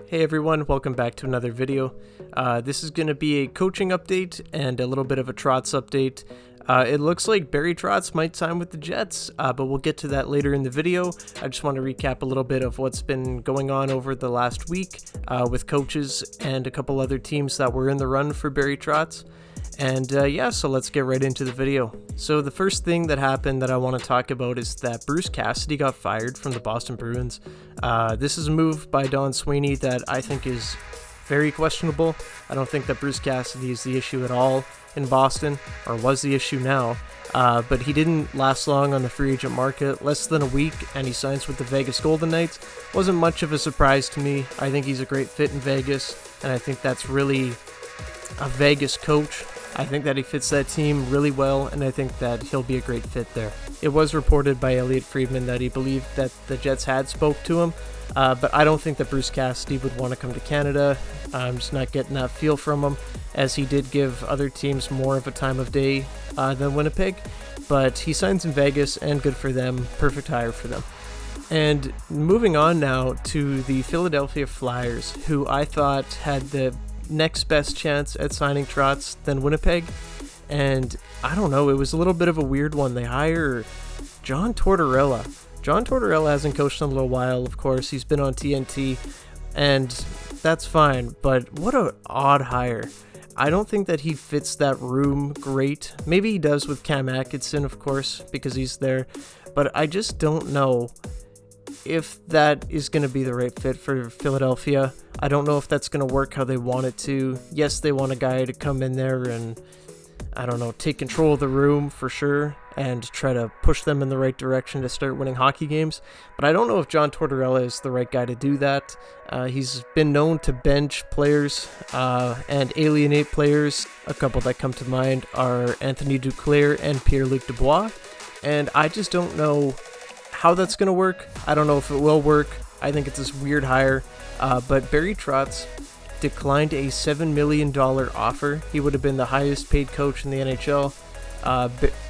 Hey everyone, welcome back to another video. This is going to be a coaching update and a little bit of a Trotz update. It looks like Barry Trotz might sign with the Jets, but we'll get to that later in the video. I just want to recap a little bit of what's been going on over the last week with coaches and a couple other teams that were in the run for Barry Trotz. And so let's get right into the video. So the first thing that happened that I want to talk about is that Bruce Cassidy got fired from the Boston Bruins. This is a move by Don Sweeney that I think is very questionable. I don't think that Bruce Cassidy is the issue at all in Boston, or was the issue now. But he didn't last long on the free agent market, less than a week, and he signs with the Vegas Golden Knights. Wasn't much of a surprise to me. I think he's a great fit in Vegas, and I think that's really a Vegas coach. I think that he fits that team really well, and I think that he'll be a great fit there. It was reported by Elliot Friedman that he believed that the Jets had spoke to him, but I don't think that Bruce Cassidy would want to come to Canada. I'm just not getting that feel from him, as he did give other teams more of a time of day than Winnipeg. But he signs in Vegas, and good for them. Perfect hire for them. And moving on now to the Philadelphia Flyers, who I thought had the next best chance at signing Trotz than Winnipeg, and I don't know, it was a little bit of a weird one. They hire John Tortorella. John Tortorella hasn't coached in a little while, of course. He's been on TNT, and that's fine, but what an odd hire. I don't think that he fits that room great. Maybe he does with Cam Atkinson, of course, because he's there, but I just don't know if that is going to be the right fit for Philadelphia. I don't know if that's going to work how they want it to. Yes, they want a guy to come in there and, I don't know, take control of the room for sure and try to push them in the right direction to start winning hockey games. But I don't know if John Tortorella is the right guy to do that. He's been known to bench players and alienate players. A couple that come to mind are Anthony Duclair and Pierre-Luc Dubois. And I just don't know how that's going to work. I don't know if it will work. I think it's this weird hire. But Barry Trotz declined a $7 million offer. He would have been the highest paid coach in the NHL.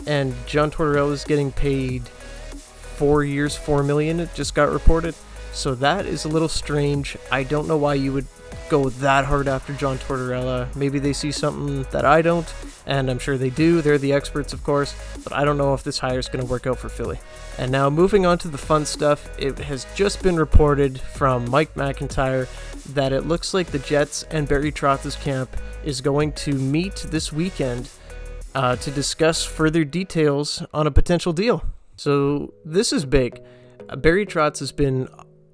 And John Tortorella is getting paid 4 years, $4 million. It just got reported. So that is a little strange. I don't know why you would go that hard after John Tortorella. Maybe they see something that I don't, and I'm sure they do. They're the experts, of course, but I don't know if this hire is going to work out for Philly. And now moving on to the fun stuff, it has just been reported from Mike McIntyre that it looks like the Jets and Barry Trotz's camp is going to meet this weekend to discuss further details on a potential deal. So this is big. Barry Trotz has been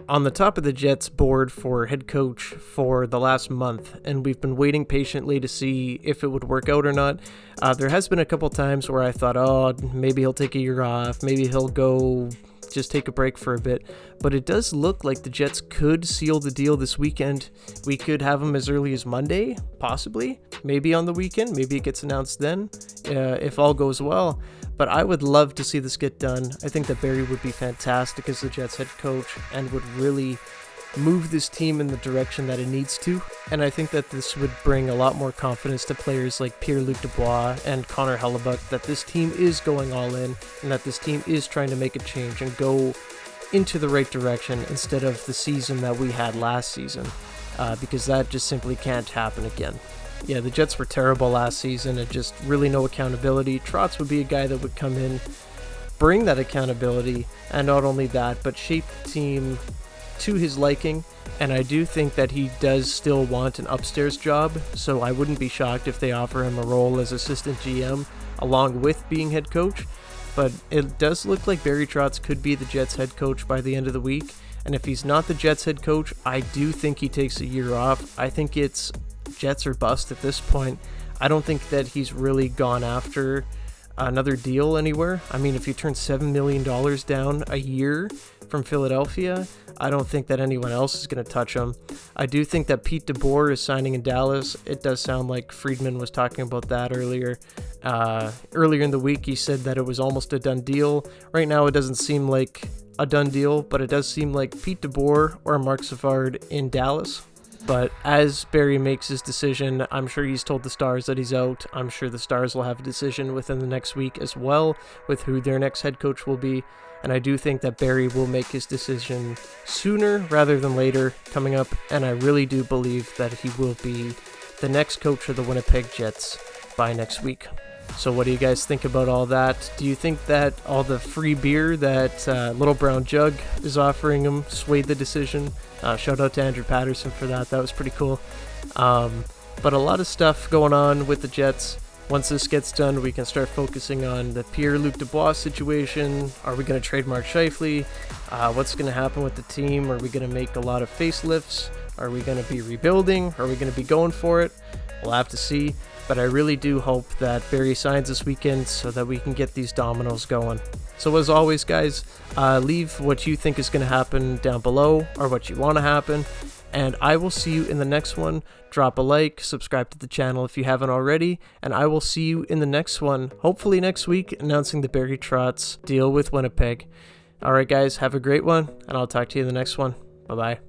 on the top of the Jets board for head coach for the last month, and we've been waiting patiently to see if it would work out or not. There has been a couple times where I thought, oh, maybe he'll take a year off, maybe he'll go just take a break for a bit, but it does look like the Jets could seal the deal this weekend. We could have him as early as Monday, possibly, maybe on the weekend, maybe it gets announced then, if all goes well. But I would love to see this get done. I think that Barry would be fantastic as the Jets head coach and would really move this team in the direction that it needs to. And I think that this would bring a lot more confidence to players like Pierre-Luc Dubois and Connor Hellebuck that this team is going all in and that this team is trying to make a change and go into the right direction instead of the season that we had last season, because that just simply can't happen again. Yeah, the Jets were terrible last season and just really no accountability. Trotz would be a guy that would come in, bring that accountability, and not only that, but shape the team to his liking. And I do think that he does still want an upstairs job, so I wouldn't be shocked if they offer him a role as assistant GM along with being head coach. But it does look like Barry Trotz could be the Jets head coach by the end of the week. And if he's not the Jets head coach, I do think he takes a year off. I think it's Jets or bust at this point. I don't think that he's really gone after another deal anywhere. I mean, if you turn $7 million down a year from Philadelphia, I don't think that anyone else is going to touch him. I do think that Pete DeBoer is signing in Dallas. It does sound like Friedman was talking about that earlier. Earlier in the week, he said that it was almost a done deal. Right now, it doesn't seem like a done deal, but it does seem like Pete DeBoer or Mark Savard in Dallas. But as Barry makes his decision, I'm sure he's told the Stars that he's out. I'm sure the Stars will have a decision within the next week as well with who their next head coach will be. And I do think that Barry will make his decision sooner rather than later coming up. And I really do believe that he will be the next coach of the Winnipeg Jets by next week. So what do you guys think about all that? Do you think that all the free beer that Little Brown Jug is offering him swayed the decision? Shout out to Andrew Patterson for that. That was pretty cool. But a lot of stuff going on with the Jets. Once this gets done, we can start focusing on the Pierre-Luc Dubois situation. Are we going to trade Mark Scheifele? What's going to happen with the team? Are we going to make a lot of facelifts? Are we going to be rebuilding? Are we going to be going for it? We'll have to see. But I really do hope that Barry signs this weekend so that we can get these dominoes going. So as always, guys, leave what you think is going to happen down below or what you want to happen. And I will see you in the next one. Drop a like, subscribe to the channel if you haven't already. And I will see you in the next one, hopefully next week, announcing the Barry Trotz deal with Winnipeg. All right, guys, have a great one, and I'll talk to you in the next one. Bye-bye.